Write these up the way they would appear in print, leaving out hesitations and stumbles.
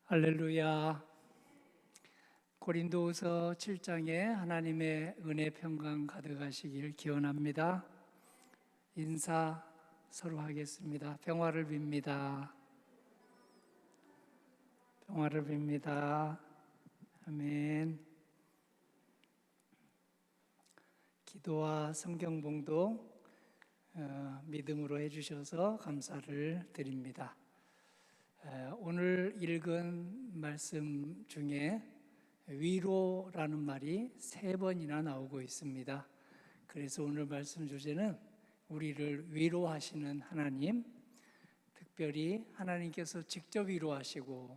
할렐루야. 고린도후서 7장에 하나님의 은혜 평강 가득하시길 기원합니다. 인사 서로 하겠습니다. 평화를 빕니다. 평화를 빕니다. 아멘. 기도와 성경 봉독 믿음으로 해주셔서 감사를 드립니다. 오늘 읽은 말씀 중에 위로라는 말이 3번이나 나오고 있습니다. 그래서 오늘 말씀 주제는 우리를 위로하시는 하나님, 특별히 하나님께서 직접 위로하시고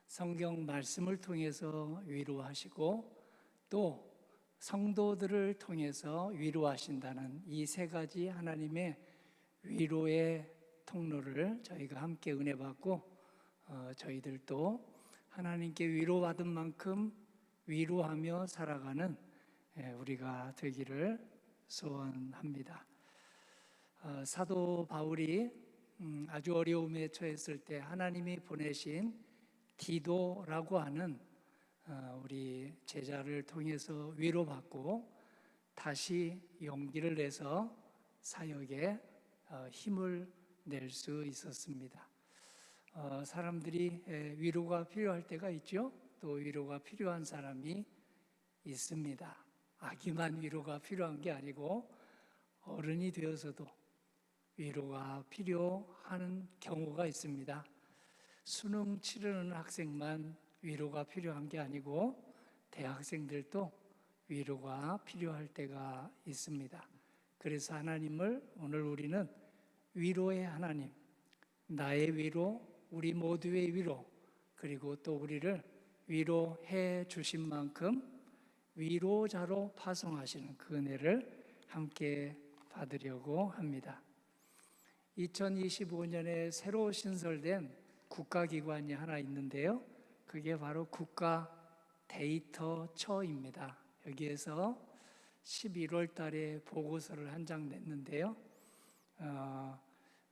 성경 말씀을 통해서 위로하시고 또 성도들을 통해서 위로하신다는 이 3가지 하나님의 위로의 통로를 저희가 함께 은혜 받고 저희들도 하나님께 위로받은 만큼 위로하며 살아가는 우리가 되기를 소원합니다. 사도 바울이 아주 어려움에 처했을 때 하나님이 보내신 디도라고 하는 우리 제자를 통해서 위로받고 다시 용기를 내서 사역에 힘을 낼 수 있었습니다. 사람들이 위로가 필요할 때가 있죠. 또 위로가 필요한 사람이 있습니다. 아기만 위로가 필요한 게 아니고 어른이 되어서도 위로가 필요한 경우가 있습니다. 수능 치르는 학생만 위로가 필요한 게 아니고 대학생들도 위로가 필요할 때가 있습니다. 그래서 하나님을 오늘 우리는 위로의 하나님, 나의 위로, 우리 모두의 위로, 그리고 또 우리를 위로해 주신 만큼 위로자로 파송하시는 그 은혜를 함께 받으려고 합니다. 2025년에 새로 신설된 국가기관이 하나 있는데요. 그게 바로 국가데이터처입니다. 여기에서 11월 달에 보고서를 한 장 냈는데요.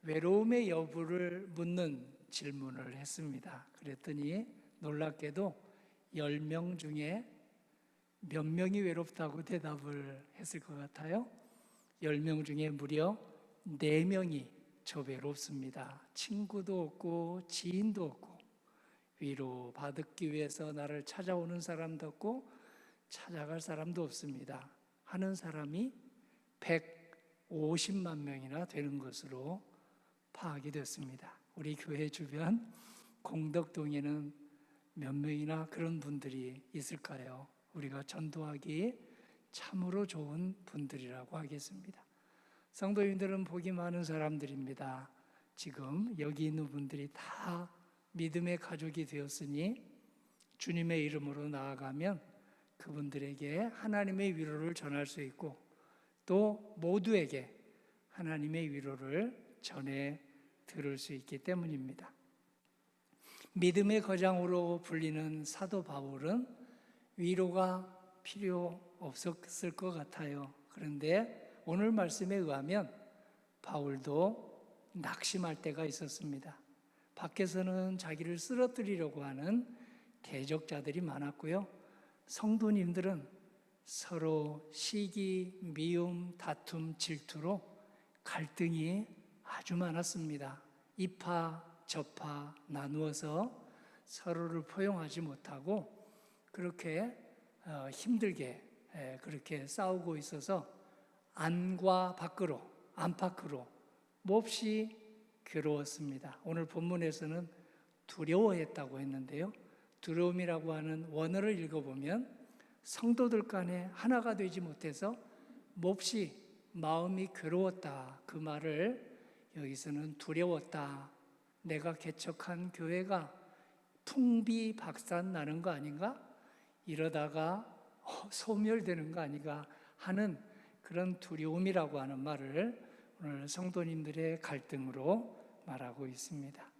외로움의 여부를 묻는 질문을 했습니다. 그랬더니 놀랍게도 10명 중에 몇 명이 외롭다고 대답을 했을 것 같아요? 10명 중에 무려 4명이 저 외롭습니다. 친구도 없고 지인도 없고 위로 받기 위해서 나를 찾아오는 사람도 없고 찾아갈 사람도 없습니다 하는 사람이 150만 명이나 되는 것으로 파악이 됐습니다. 우리 교회 주변 공덕동에는 몇 명이나 그런 분들이 있을까요? 우리가 전도하기 참으로 좋은 분들이라고 하겠습니다. 성도님들은 복이 많은 사람들입니다. 지금 여기 있는 분들이 다 믿음의 가족이 되었으니 주님의 이름으로 나아가면 그분들에게 하나님의 위로를 전할 수 있고 또 모두에게 하나님의 위로를 전해 들을 수 있기 때문입니다. 믿음의 거장으로 불리는 사도 바울은 위로가 필요 없었을 것 같아요. 그런데 오늘 말씀에 의하면 바울도 낙심할 때가 있었습니다. 밖에서는 자기를 쓰러뜨리려고 하는 대적자들이 많았고요. 성도님들은 서로 시기, 미움, 다툼, 질투로 갈등이 아주 많았습니다. 이파 저파 나누어서 서로를 포용하지 못하고 그렇게 힘들게 그렇게 싸우고 있어서 안과 밖으로 안팎으로 몹시 괴로웠습니다. 오늘 본문에서는 두려워했다고 했는데요. 두려움이라고 하는 원어를 읽어보면 성도들 간에 하나가 되지 못해서 몹시 마음이 괴로웠다. 그 말을 여기서는 두려웠다. 내가 개척한 교회가 풍비박산 나는 거 아닌가? 이러다가 소멸되는 거 아닌가 하는 그런 두려움이라고 하는 말을 오늘 성도님들의 갈등으로 말하고 있습니다.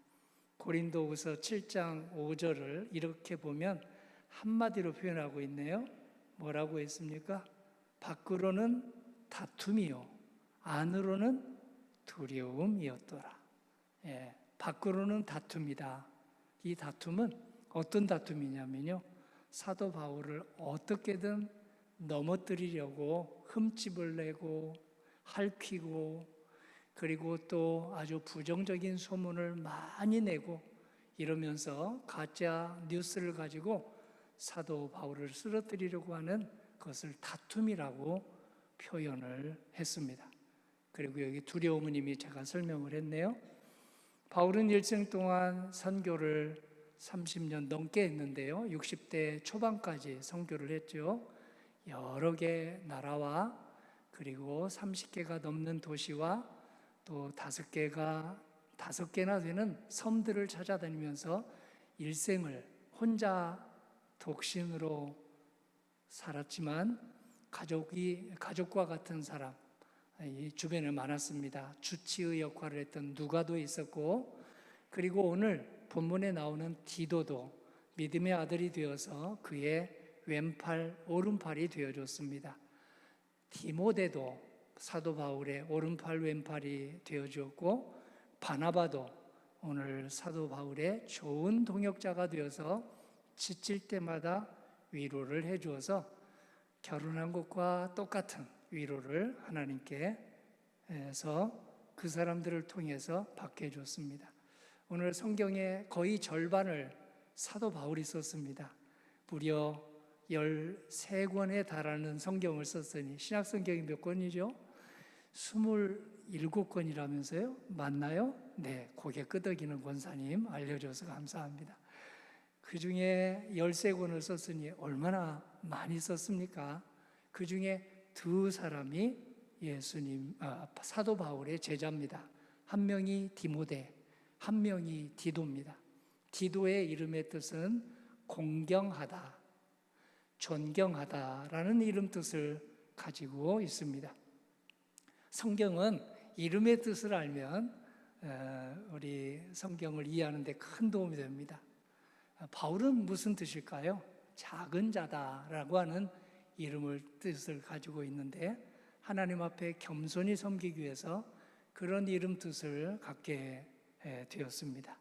고린도후서 7장 5절을 이렇게 보면 한마디로 표현하고 있네요. 뭐라고 했습니까? 밖으로는 다툼이요 안으로는 두려움이었더라. 밖으로는 다툼이다. 이 다툼은 어떤 다툼이냐면요. 사도 바울을 어떻게든 넘어뜨리려고 흠집을 내고 핥히고, 그리고 또 아주 부정적인 소문을 많이 내고 이러면서 가짜 뉴스를 가지고 사도 바울을 쓰러뜨리려고 하는 것을 다툼이라고 표현을 했습니다. 그리고 여기 두려움은 이미 제가 설명을 했네요. 바울은 일생 동안 선교를 30년 넘게 했는데요. 60대 초반까지 선교를 했죠. 여러 개 나라와 그리고 30개가 넘는 도시와 또 5개나 되는 섬들을 찾아다니면서 일생을 혼자 독신으로 살았지만 가족과 같은 사람, 이 주변에 많았습니다. 주치의 역할을 했던 누가도 있었고, 그리고 오늘 본문에 나오는 디도도 믿음의 아들이 되어서 그의 왼팔, 오른팔이 되어줬습니다. 디모데도 사도 바울의 오른팔, 왼팔이 되어주었고, 바나바도 오늘 사도 바울의 좋은 동역자가 되어서 지칠 때마다 위로를 해주어서 결혼한 것과 똑같은 위로를 하나님께 해서 그 사람들을 통해서 받게 해줬습니다. 오늘 성경의 거의 절반을 사도 바울이 썼습니다. 무려 13권에 달하는 성경을 썼으니 신약 성경이 몇 권이죠? 27권이라면서요? 맞나요? 네, 고개 끄덕이는 권사님 알려줘서 감사합니다. 그 중에 13권을 썼으니 얼마나 많이 썼습니까? 그 중에 두 사람이 사도 바울의 제자입니다. 한 명이 디모데, 한 명이 디도입니다. 디도의 이름의 뜻은 공경하다, 존경하다라는 이름 뜻을 가지고 있습니다. 성경은 이름의 뜻을 알면 우리 성경을 이해하는 데 큰 도움이 됩니다. 바울은 무슨 뜻일까요? 작은 자다라고 하는 뜻을 가지고 있는데 하나님 앞에 겸손히 섬기기 위해서 그런 이름 뜻을 갖게 되었습니다.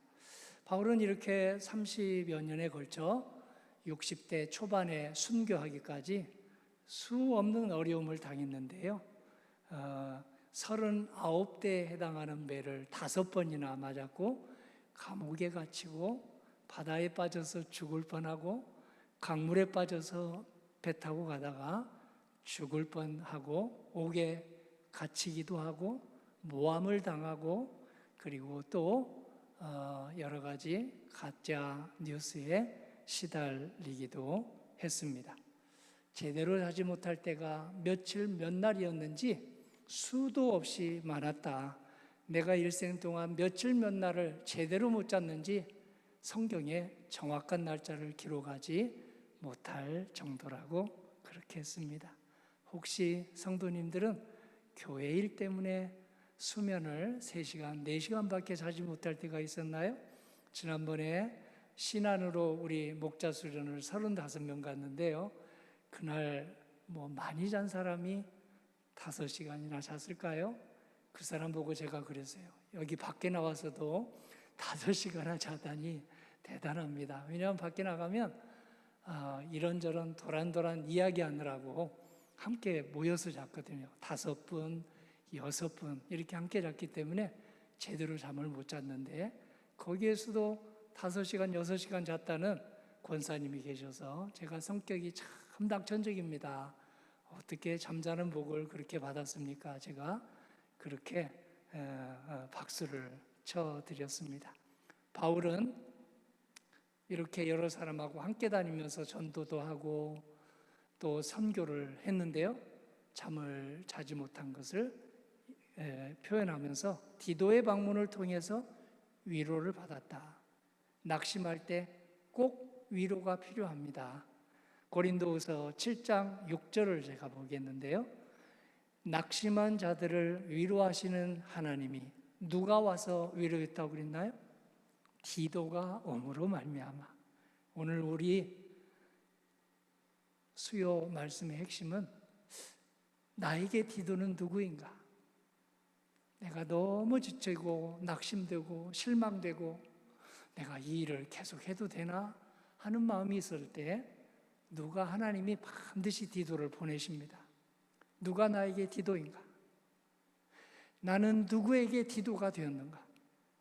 바울은 이렇게 30여 년에 걸쳐 60대 초반에 순교하기까지 수 없는 어려움을 당했는데요. 39대에 해당하는 매를 5번이나 맞았고, 감옥에 갇히고, 바다에 빠져서 죽을 뻔하고, 강물에 빠져서 배 타고 가다가 죽을 뻔하고, 옥에 갇히기도 하고, 모함을 당하고, 그리고 또 여러 가지 가짜 뉴스에 시달리기도 했습니다. 제대로 자지 못할 때가 며칠 몇 날이었는지 수도 없이 많았다. 내가 일생 동안 며칠 몇 날을 제대로 못 잤는지 성경에 정확한 날짜를 기록하지 못할 정도라고 그렇게 했습니다. 혹시 성도님들은 교회 일 때문에 수면을 3시간, 4시간밖에 자지 못할 때가 있었나요? 지난번에 신안으로 우리 목자 수련을 35명 갔는데요. 그날 많이 잔 사람이 5시간이나 잤을까요? 그 사람 보고 제가 그랬어요. 여기 밖에 나와서도 5시간이나 자다니 대단합니다. 왜냐하면 밖에 나가면 이런저런 도란도란 이야기하느라고 함께 모여서 잤거든요. 5분, 6분 이렇게 함께 잤기 때문에 제대로 잠을 못 잤는데, 거기에서도 5시간, 6시간 잤다는 권사님이 계셔서 제가 성격이 참 낙천적입니다. 어떻게 잠자는 복을 그렇게 받았습니까? 제가 그렇게 박수를 쳐드렸습니다. 바울은 이렇게 여러 사람하고 함께 다니면서 전도도 하고 또 선교를 했는데요. 잠을 자지 못한 것을 표현하면서 디도의 방문을 통해서 위로를 받았다. 낙심할 때 꼭 위로가 필요합니다. 고린도후서 7장 6절을 제가 보겠는데요. 낙심한 자들을 위로하시는 하나님이 누가 와서 위로했다고 그랬나요? 디도가 옴으로 말미암아. 오늘 우리 수요 말씀의 핵심은 나에게 디도는 누구인가? 내가 너무 지치고 낙심되고 실망되고 내가 이 일을 계속 해도 되나? 하는 마음이 있을 때 누가 하나님이 반드시 디도를 보내십니다. 누가 나에게 디도인가? 나는 누구에게 디도가 되었는가?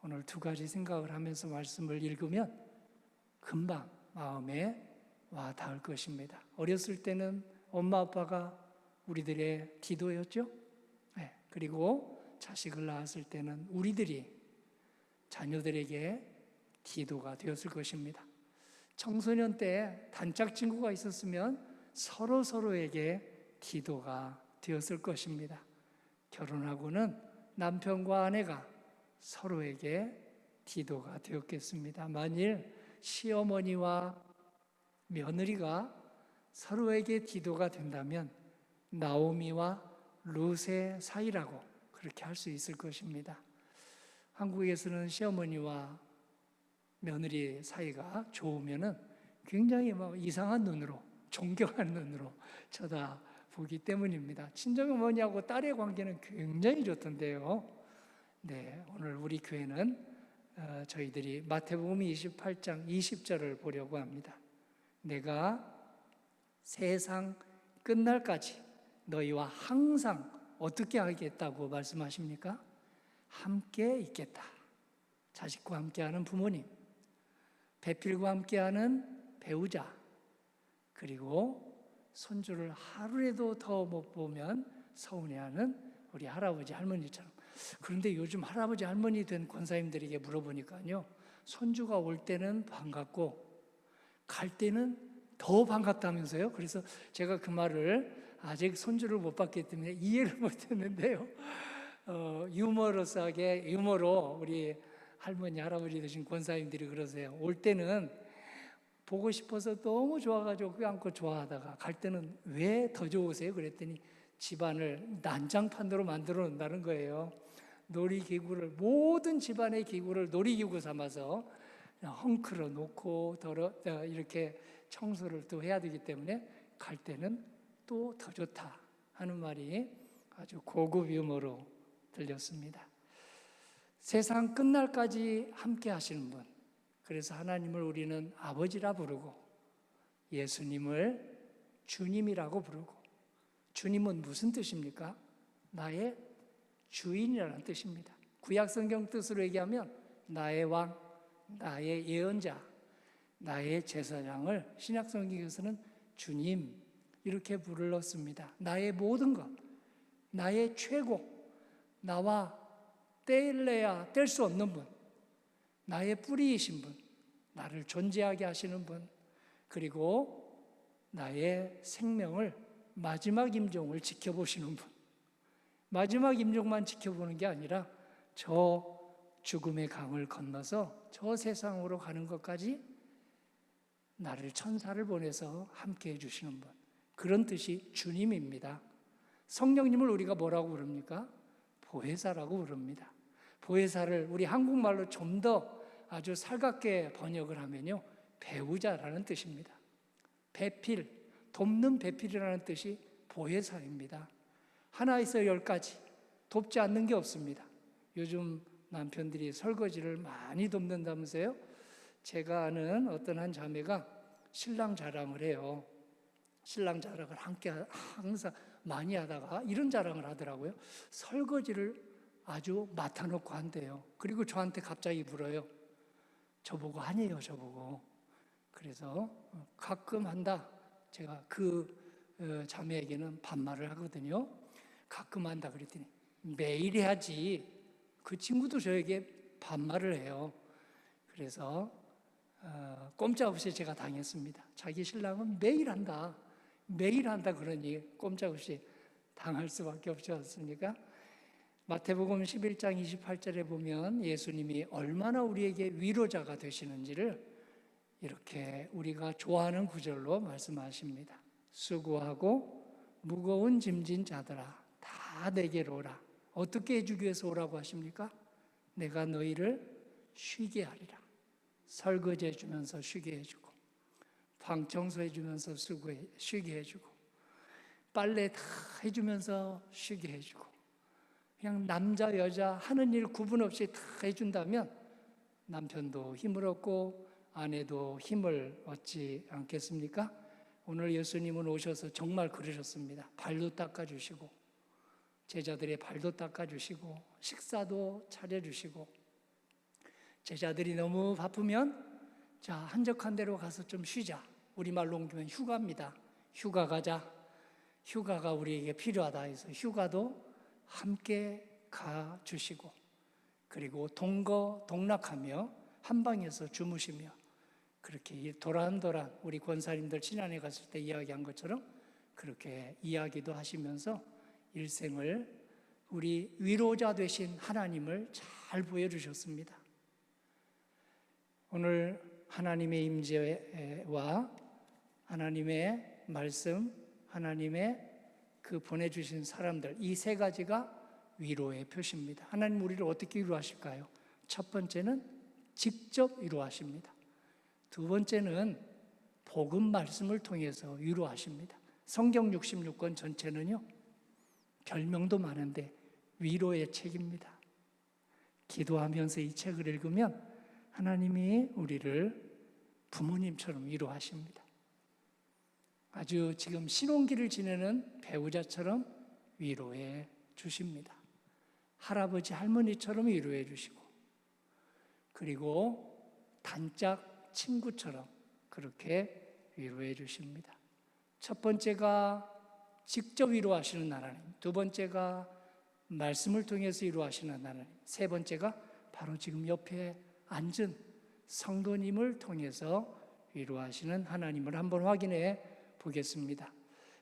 오늘 두 가지 생각을 하면서 말씀을 읽으면 금방 마음에 와 닿을 것입니다. 어렸을 때는 엄마 아빠가 우리들의 디도였죠. 네. 그리고 자식을 낳았을 때는 우리들이 자녀들에게 디도가 되었을 것입니다. 청소년 때 단짝 친구가 있었으면 서로에게 디도가 되었을 것입니다. 결혼하고는 남편과 아내가 서로에게 디도가 되었겠습니다. 만일 시어머니와 며느리가 서로에게 디도가 된다면 나오미와 룻의 사이라고 그렇게 할 수 있을 것입니다. 한국에서는 시어머니와 며느리 사이가 좋으면은 굉장히 막 이상한 눈으로, 존경하는 눈으로 쳐다보기 때문입니다. 친정어머니하고 딸의 관계는 굉장히 좋던데요. 네, 오늘 우리 교회는 저희들이 마태복음 28장 20절을 보려고 합니다. 내가 세상 끝날까지 너희와 항상 어떻게 하겠다고 말씀하십니까? 함께 있겠다. 자식과 함께하는 부모님, 배필과 함께하는 배우자, 그리고 손주를 하루라도 더 못 보면 서운해하는 우리 할아버지 할머니처럼. 그런데 요즘 할아버지 할머니 된 권사님들에게 물어보니까요, 손주가 올 때는 반갑고 갈 때는 더 반갑다면서요. 그래서 제가 그 말을 아직 손주를 못 봤기 때문에 이해를 못했는데요. 유머러스하게 유머로 우리 할머니 할아버지 되신 권사님들이 그러세요. 올 때는 보고 싶어서 너무 좋아가지고 껴안고 좋아하다가 갈 때는 왜 더 좋으세요? 그랬더니 집안을 난장판으로 만들어 놓는다는 거예요. 놀이기구를, 모든 집안의 기구를 놀이기구 삼아서 헝클어 놓고 이렇게 청소를 또 해야 되기 때문에 갈 때는 또 더 좋다 하는 말이 아주 고급 유머로 들렸습니다. 세상 끝날까지 함께 하시는 분, 그래서 하나님을 우리는 아버지라 부르고 예수님을 주님이라고 부르고, 주님은 무슨 뜻입니까? 나의 주인이라는 뜻입니다. 구약성경 뜻으로 얘기하면 나의 왕, 나의 예언자, 나의 제사장을 신약성경에서는 주님 이렇게 불렀습니다. 나의 모든 것, 나의 최고, 나와 떼일래야 뗄 수 없는 분, 나의 뿌리이신 분, 나를 존재하게 하시는 분, 그리고 나의 생명을 마지막 임종을 지켜보시는 분. 마지막 임종만 지켜보는 게 아니라 저 죽음의 강을 건너서 저 세상으로 가는 것까지 나를 천사를 보내서 함께 해주시는 분. 그런 뜻이 주님입니다. 성령님을 우리가 뭐라고 부릅니까? 보혜사라고 부릅니다. 보혜사를 우리 한국말로 좀 더 아주 살갑게 번역을 하면요, 배우자라는 뜻입니다. 배필, 돕는 배필이라는 뜻이 보혜사입니다. 하나에서 10까지 돕지 않는 게 없습니다. 요즘 남편들이 설거지를 많이 돕는다면서요? 제가 아는 어떤 한 자매가 신랑 자랑을 해요. 신랑 자랑을 함께 항상 많이 하다가 이런 자랑을 하더라고요. 설거지를 아주 맡아놓고 한대요. 그리고 저한테 갑자기 물어요. 저보고 하네요, 저보고. 그래서 가끔 한다. 제가 그 자매에게는 반말을 하거든요. 가끔 한다 그랬더니 매일 해야지. 그 친구도 저에게 반말을 해요. 그래서 꼼짝없이 제가 당했습니다. 자기 신랑은 매일 한다. 매일 한다 그러니 꼼짝없이 당할 수밖에 없지 않습니까? 마태복음 11장 28절에 보면 예수님이 얼마나 우리에게 위로자가 되시는지를 이렇게 우리가 좋아하는 구절로 말씀하십니다. 수고하고 무거운 짐진 자들아 다 내게로 오라. 어떻게 해주기 위해서 오라고 하십니까? 내가 너희를 쉬게 하리라. 설거지 해주면서 쉬게 해주고, 방 청소해주면서 쉬게 해주고, 빨래 다 해주면서 쉬게 해주고, 그냥 남자 여자 하는 일 구분 없이 다 해준다면 남편도 힘을 얻고 안에도 힘을 얻지 않겠습니까? 오늘 예수님은 오셔서 정말 그러셨습니다. 발도 닦아주시고 제자들의 발도 닦아주시고 식사도 차려주시고 제자들이 너무 바쁘면 자, 한적한 데로 가서 좀 쉬자. 우리말로 옮기면 휴가입니다. 휴가 가자. 휴가가 우리에게 필요하다 해서 휴가도 함께 가주시고 그리고 동거동락하며 한 방에서 주무시며 그렇게 도란도란 우리 권사님들 지난해 갔을 때 이야기한 것처럼 그렇게 이야기도 하시면서 일생을 우리 위로자 되신 하나님을 잘 보여주셨습니다. 오늘 하나님의 임재와 하나님의 말씀, 하나님의 그 보내주신 사람들, 이 세 가지가 위로의 표시입니다. 하나님 우리를 어떻게 위로하실까요? 첫 번째는 직접 위로하십니다. 두 번째는 복음 말씀을 통해서 위로하십니다. 성경 66권 전체는요, 별명도 많은데 위로의 책입니다. 기도하면서 이 책을 읽으면 하나님이 우리를 부모님처럼 위로하십니다. 아주 지금 신혼기를 지내는 배우자처럼 위로해 주십니다. 할아버지, 할머니처럼 위로해 주시고 그리고 단짝 친구처럼 그렇게 위로해 주십니다. 첫 번째가 직접 위로하시는 하나님, 두 번째가 말씀을 통해서 위로하시는 하나님, 세 번째가 바로 지금 옆에 앉은 성도님을 통해서 위로하시는 하나님을 한번 확인해 보겠습니다.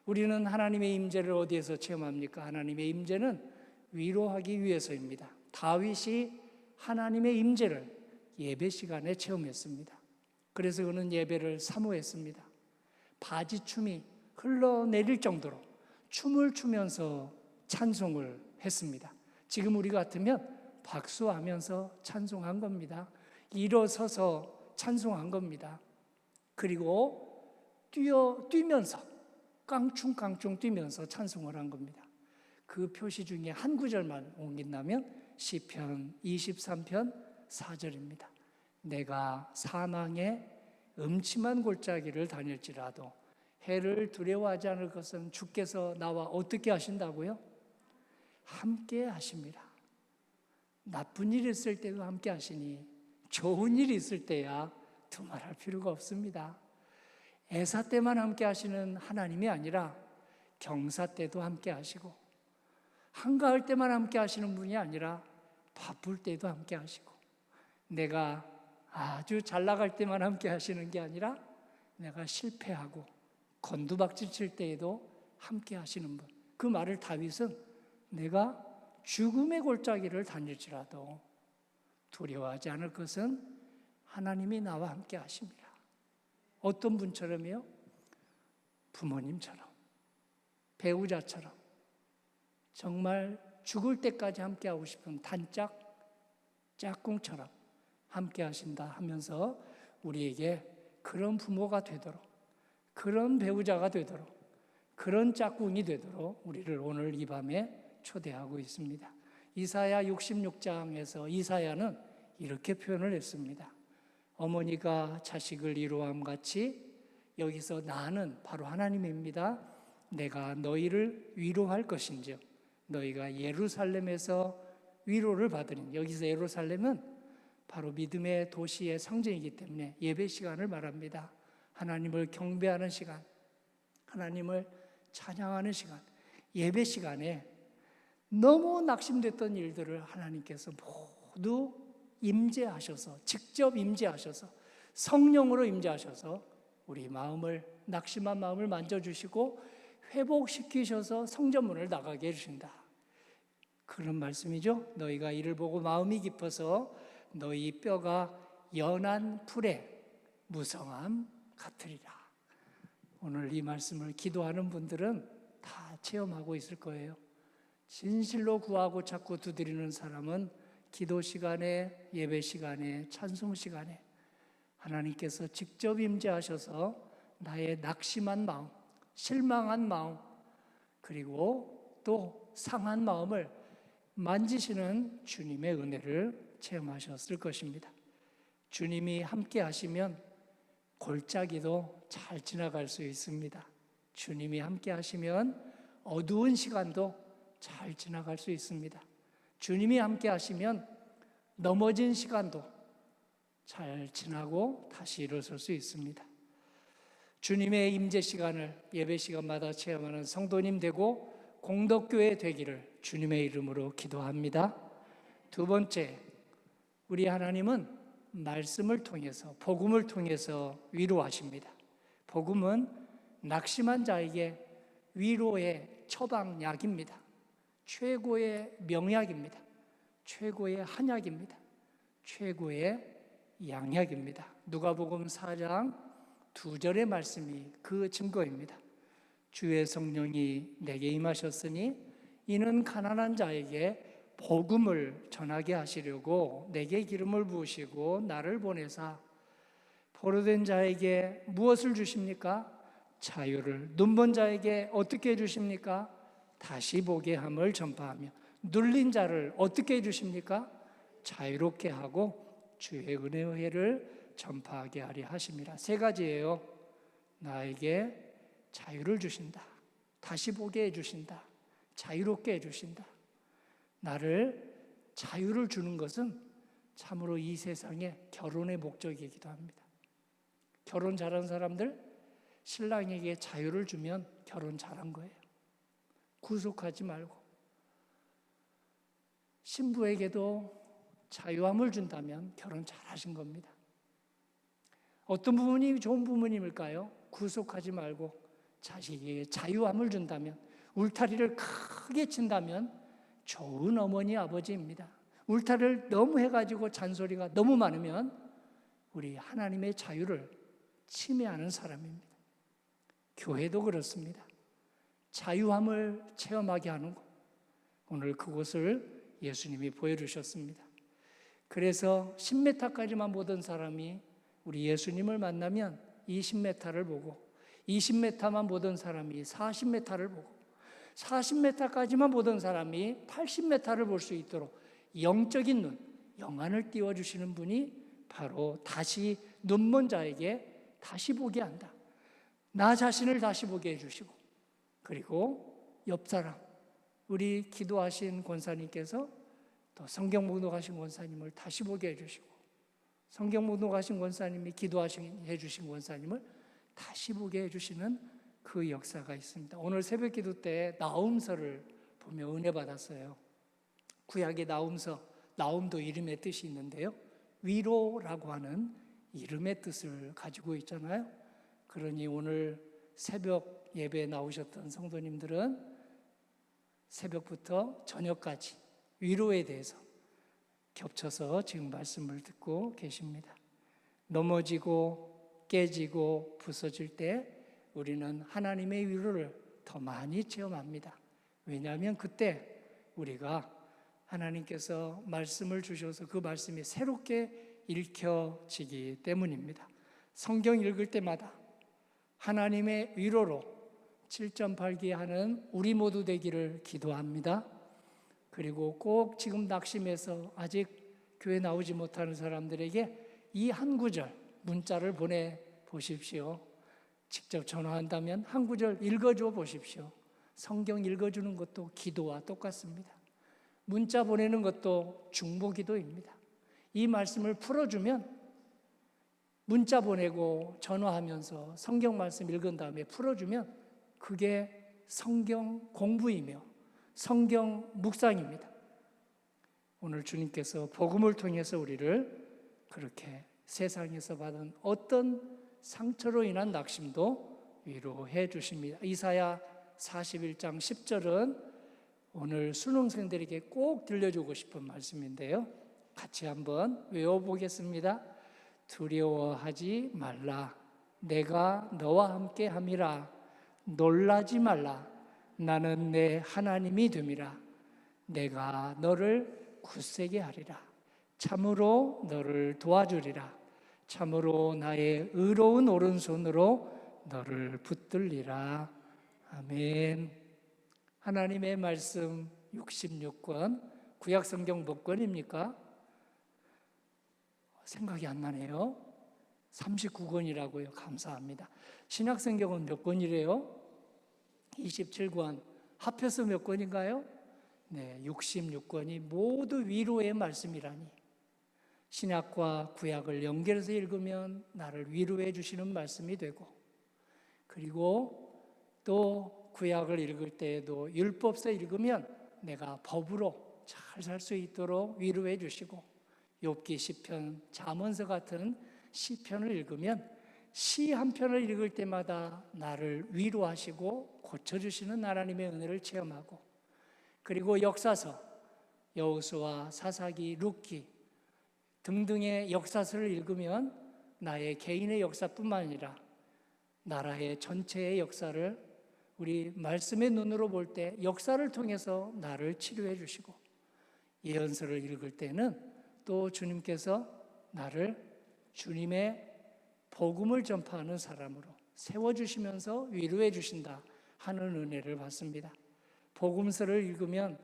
우리는 하나님의 임재를 어디에서 체험합니까? 하나님의 임재는 위로하기 위해서입니다. 다윗이 하나님의 임재를 예배 시간에 체험했습니다. 그래서 그는 예배를 사모했습니다. 바지춤이 흘러내릴 정도로 춤을 추면서 찬송을 했습니다. 지금 우리 같으면 박수하면서 찬송한 겁니다. 일어서서 찬송한 겁니다. 그리고 뛰면서 깡충깡충 뛰면서 찬송을 한 겁니다. 그 표시 중에 한 구절만 옮긴다면 시편 23편 4절입니다. 내가 사망의 음침한 골짜기를 다닐지라도 해를 두려워하지 않을 것은 주께서 나와 어떻게 하신다고요? 함께 하십니다. 나쁜 일이 있을 때도 함께 하시니 좋은 일이 있을 때야 두말할 필요가 없습니다. 애사 때만 함께 하시는 하나님이 아니라 경사 때도 함께 하시고 한가할 때만 함께 하시는 분이 아니라 바쁠 때도 함께 하시고 내가 아주 잘 나갈 때만 함께 하시는 게 아니라 내가 실패하고 곤두박질 칠 때에도 함께 하시는 분. 그 말을 다윗은 내가 죽음의 골짜기를 다닐지라도 두려워하지 않을 것은 하나님이 나와 함께 하십니다. 어떤 분처럼요? 부모님처럼, 배우자처럼, 정말 죽을 때까지 함께하고 싶은 단짝 짝꿍처럼 함께 하신다 하면서 우리에게 그런 부모가 되도록, 그런 배우자가 되도록, 그런 짝꿍이 되도록 우리를 오늘 이 밤에 초대하고 있습니다. 이사야 66장에서 이사야는 이렇게 표현을 했습니다. 어머니가 자식을 위로함 같이 여기서 나는 바로 하나님입니다. 내가 너희를 위로할 것인즉 너희가 예루살렘에서 위로를 받으리니, 여기서 예루살렘은 바로 믿음의 도시의 상징이기 때문에 예배 시간을 말합니다. 하나님을 경배하는 시간, 하나님을 찬양하는 시간, 예배 시간에 너무 낙심됐던 일들을 하나님께서 모두 임재하셔서, 직접 임재하셔서, 성령으로 임재하셔서 우리 마음을, 낙심한 마음을 만져주시고 회복시키셔서 성전문을 나가게 해주신다. 그런 말씀이죠. 너희가 이를 보고 마음이 깊어서 너희 뼈가 연한 풀의 무성함 같으리라. 오늘 이 말씀을 기도하는 분들은 다 체험하고 있을 거예요. 진실로 구하고 찾고 두드리는 사람은 기도 시간에, 예배 시간에, 찬송 시간에 하나님께서 직접 임재하셔서 나의 낙심한 마음, 실망한 마음, 그리고 또 상한 마음을 만지시는 주님의 은혜를 체험하셨을 것입니다. 주님이 함께 하시면 골짜기도 잘 지나갈 수 있습니다. 주님이 함께 하시면 어두운 시간도 잘 지나갈 수 있습니다. 주님이 함께 하시면 넘어진 시간도 잘 지나고 다시 일어설 수 있습니다. 주님의 임재 시간을 예배 시간마다 체험하는 성도님 되고 공덕교회 되기를 주님의 이름으로 기도합니다. 두 번째, 우리 하나님은 말씀을 통해서, 복음을 통해서 위로하십니다. 복음은 낙심한 자에게 위로의 처방약입니다. 최고의 명약입니다. 최고의 한약입니다. 최고의 양약입니다. 누가복음 4장 2절의 말씀이 그 증거입니다. 주의 성령이 내게 임하셨으니 이는 가난한 자에게 복음을 전하게 하시려고 내게 기름을 부으시고 나를 보내사 포로된 자에게 무엇을 주십니까? 자유를. 눈먼 자에게 어떻게 해주십니까? 다시 보게 함을 전파하며 눌린 자를 어떻게 해주십니까? 자유롭게 하고 주의 은혜의 회를 전파하게 하리 하심이라. 세 가지예요. 나에게 자유를 주신다. 다시 보게 해주신다. 자유롭게 해주신다. 나를 자유를 주는 것은 참으로 이 세상의 결혼의 목적이기도 합니다. 결혼 잘한 사람들, 신랑에게 자유를 주면 결혼 잘한 거예요. 구속하지 말고. 신부에게도 자유함을 준다면 결혼 잘하신 겁니다. 어떤 부모님이 좋은 부모님일까요? 구속하지 말고 자식에게 자유함을 준다면, 울타리를 크게 친다면 좋은 어머니 아버지입니다. 울타리를 너무 해가지고 잔소리가 너무 많으면 우리 하나님의 자유를 침해하는 사람입니다. 교회도 그렇습니다. 자유함을 체험하게 하는 곳, 오늘 그곳을 예수님이 보여주셨습니다. 그래서 10m까지만 보던 사람이 우리 예수님을 만나면 20m를 보고, 20m만 보던 사람이 40m를 보고, 40m까지만 보던 사람이 80m를 볼 수 있도록 영적인 눈, 영안을 띄워주시는 분이 바로 다시 눈먼 자에게 다시 보게 한다. 나 자신을 다시 보게 해주시고, 그리고 옆 사람, 우리 기도하신 권사님께서 또 성경 묵독하신 권사님을 다시 보게 해주시고, 성경 묵독하신 권사님이 해주신 권사님을 다시 보게 해주시는 그 역사가 있습니다. 오늘 새벽 기도 때 나훔서를 보며 은혜 받았어요. 구약의 나훔서, 나훔도 이름의 뜻이 있는데요, 위로라고 하는 이름의 뜻을 가지고 있잖아요. 그러니 오늘 새벽 예배에 나오셨던 성도님들은 새벽부터 저녁까지 위로에 대해서 겹쳐서 지금 말씀을 듣고 계십니다. 넘어지고 깨지고 부서질 때 우리는 하나님의 위로를 더 많이 체험합니다. 왜냐하면 그때 우리가 하나님께서 말씀을 주셔서 그 말씀이 새롭게 읽혀지기 때문입니다. 성경 읽을 때마다 하나님의 위로로 7.8기 하는 우리 모두 되기를 기도합니다. 그리고 꼭 지금 낙심해서 아직 교회 나오지 못하는 사람들에게 이 한 구절 문자를 보내보십시오. 직접 전화한다면 한 구절 읽어줘 보십시오. 성경 읽어주는 것도 기도와 똑같습니다. 문자 보내는 것도 중보기도입니다. 이 말씀을 풀어주면 문자 보내고 전화하면서 성경 말씀 읽은 다음에 풀어주면 그게 성경 공부이며 성경 묵상입니다. 오늘 주님께서 복음을 통해서 우리를 그렇게 세상에서 받은 어떤 상처로 인한 낙심도 위로해 주십니다. 이사야 41장 10절은 오늘 수능생들에게 꼭 들려주고 싶은 말씀인데요, 같이 한번 외워보겠습니다. 두려워하지 말라. 내가 너와 함께 함이라. 놀라지 말라. 나는 내 하나님이 됨이라. 내가 너를 굳세게 하리라. 참으로 너를 도와주리라. 참으로 나의 의로운 오른손으로 너를 붙들리라. 아멘. 하나님의 말씀 66권, 구약성경 몇 권입니까? 생각이 안 나네요. 39권이라고요. 감사합니다. 신약성경은 몇 권이래요? 27권. 합해서 몇 권인가요? 네, 66권이 모두 위로의 말씀이라니. 신약과 구약을 연결해서 읽으면 나를 위로해 주시는 말씀이 되고, 그리고 또 구약을 읽을 때에도 율법서 읽으면 내가 법으로 잘 살 수 있도록 위로해 주시고, 욥기 시편, 잠언서 같은 시편을 읽으면 시 한 편을 읽을 때마다 나를 위로하시고 고쳐주시는 하나님의 은혜를 체험하고, 그리고 역사서, 여호수아, 사사기, 룻기 등등의 역사서를 읽으면 나의 개인의 역사뿐만 아니라 나라의 전체의 역사를 우리 말씀의 눈으로 볼 때 역사를 통해서 나를 치료해 주시고, 예언서를 읽을 때는 또 주님께서 나를 주님의 복음을 전파하는 사람으로 세워주시면서 위로해 주신다 하는 은혜를 받습니다. 복음서를 읽으면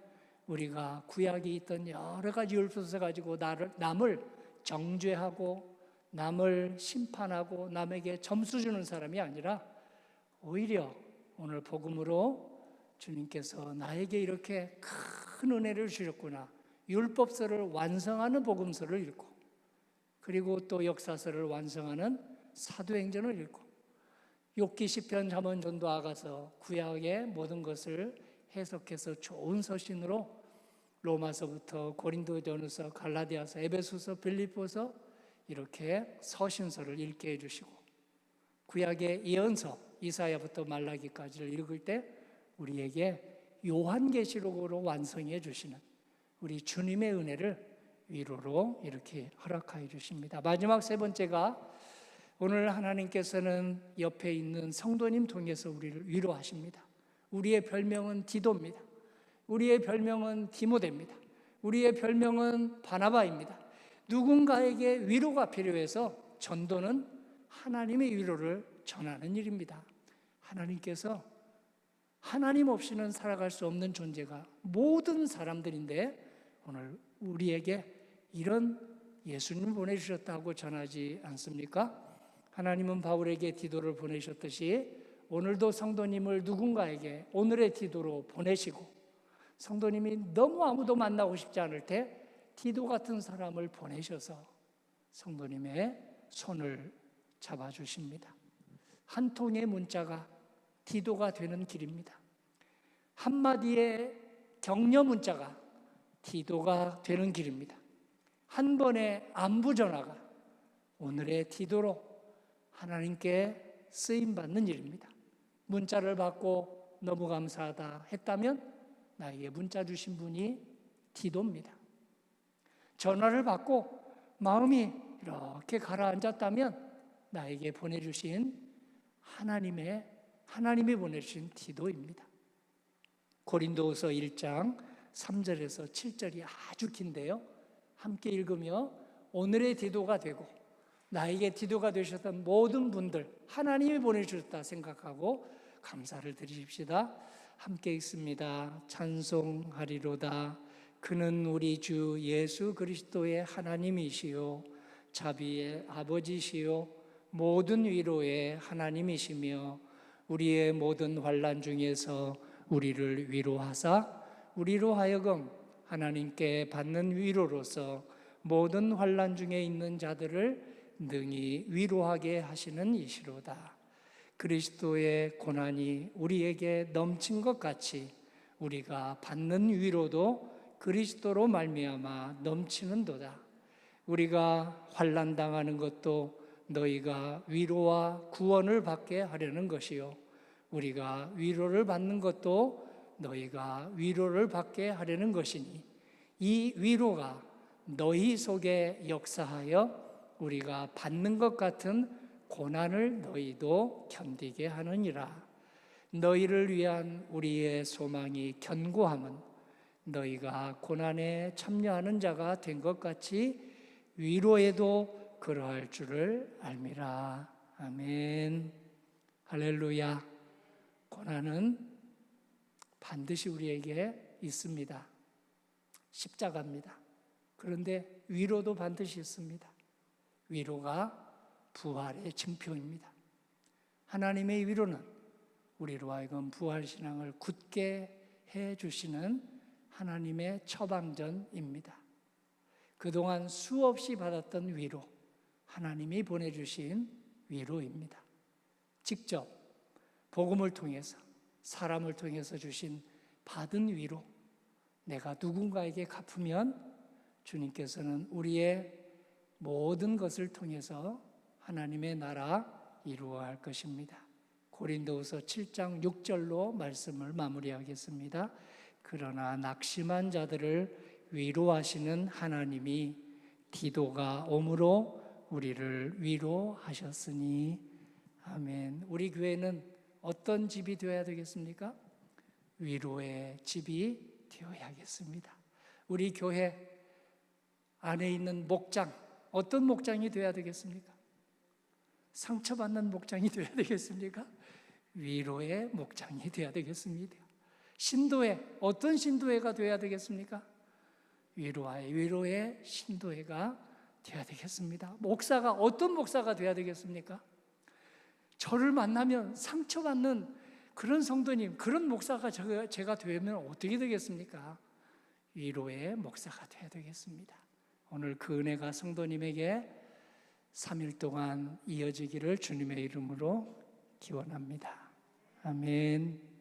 우리가 구약에 있던 여러 가지 율법서 가지고 남을 정죄하고 남을 심판하고 남에게 점수 주는 사람이 아니라, 오히려 오늘 복음으로 주님께서 나에게 이렇게 큰 은혜를 주셨구나, 율법서를 완성하는 복음서를 읽고, 그리고 또 역사서를 완성하는 사도행전을 읽고, 욥기 시편 잠언 전도와 가서 구약의 모든 것을 해석해서 좋은 서신으로 로마서부터 고린도전서, 갈라디아서, 에베소서, 빌립보서 이렇게 서신서를 읽게 해주시고, 구약의 예언서 이사야부터 말라기까지를 읽을 때 우리에게 요한계시록으로 완성해 주시는 우리 주님의 은혜를 위로로 이렇게 허락하여 주십니다. 마지막 세 번째가, 오늘 하나님께서는 옆에 있는 성도님 통해서 우리를 위로하십니다. 우리의 별명은 디도입니다. 우리의 별명은 디모데입니다. 우리의 별명은 바나바입니다. 누군가에게 위로가 필요해서 전도는 하나님의 위로를 전하는 일입니다. 하나님께서 하나님 없이는 살아갈 수 없는 존재가 모든 사람들인데, 오늘 우리에게 이런 예수님을 보내주셨다고 전하지 않습니까? 하나님은 바울에게 디도를 보내셨듯이 오늘도 성도님을 누군가에게 오늘의 디도로 보내시고, 성도님이 너무 아무도 만나고 싶지 않을 때 디도 같은 사람을 보내셔서 성도님의 손을 잡아주십니다. 한 통의 문자가 디도가 되는 길입니다. 한마디의 격려 문자가 디도가 되는 길입니다. 한 번의 안부 전화가 오늘의 디도로 하나님께 쓰임받는 일입니다. 문자를 받고 너무 감사하다 했다면 나에게 문자 주신 분이 디도입니다. 전화를 받고 마음이 이렇게 가라앉았다면 나에게 보내주신 하나님이 보내주신 디도입니다. 고린도후서 1장 3절에서 7절이 아주 긴데요, 함께 읽으며 오늘의 디도가 되고 나에게 디도가 되셨던 모든 분들 하나님이 보내주셨다 생각하고 감사를 드리십시다. 함께 읽습니다. 찬송하리로다. 그는 우리 주 예수 그리스도의 하나님이시요 자비의 아버지시요 모든 위로의 하나님이시며 우리의 모든 환난 중에서 우리를 위로하사 우리로 하여금 하나님께 받는 위로로서 모든 환난 중에 있는 자들을 능히 위로하게 하시는 이시로다. 그리스도의 고난이 우리에게 넘친 것 같이 우리가 받는 위로도 그리스도로 말미암아 넘치는도다. 우리가 환난 당하는 것도 너희가 위로와 구원을 받게 하려는 것이요 우리가 위로를 받는 것도 너희가 위로를 받게 하려는 것이니 이 위로가 너희 속에 역사하여 우리가 받는 것 같은 고난을 너희도 견디게 하느니라. 너희를 위한 우리의 소망이 견고함은 너희가 고난에 참여하는 자가 된 것 같이 위로에도 그러할 줄을 알미라. 아멘. 할렐루야. 고난은 반드시 우리에게 있습니다. 십자가입니다. 그런데 위로도 반드시 있습니다. 위로가 부활의 증표입니다. 하나님의 위로는 우리로 하여금 부활신앙을 굳게 해주시는 하나님의 처방전입니다. 그동안 수없이 받았던 위로, 하나님이 보내주신 위로입니다. 직접 복음을 통해서, 사람을 통해서 주신 받은 위로, 내가 누군가에게 갚으면 주님께서는 우리의 모든 것을 통해서 하나님의 나라 이루어 할 것입니다. 고린도후서 7장 6절로 말씀을 마무리하겠습니다. 그러나 낙심한 자들을 위로하시는 하나님이 디도가 오므로 우리를 위로하셨으니 아멘. 우리 교회는 어떤 집이 되어야 되겠습니까? 위로의 집이 되어야겠습니다. 우리 교회 안에 있는 목장, 어떤 목장이 되어야 되겠습니까? 상처받는 목장이 되어야 되겠습니까? 위로의 목장이 되어야 되겠습니다. 신도회, 어떤 신도회가 되어야 되겠습니까? 위로의 신도회가 되어야 되겠습니다. 목사가 어떤 목사가 되어야 되겠습니까? 저를 만나면 상처받는 그런 성도님, 그런 목사가 제가 되면 어떻게 되겠습니까? 위로의 목사가 되어야 되겠습니다. 오늘 그 은혜가 성도님에게 3일 동안 이어지기를 주님의 이름으로 기원합니다. 아멘.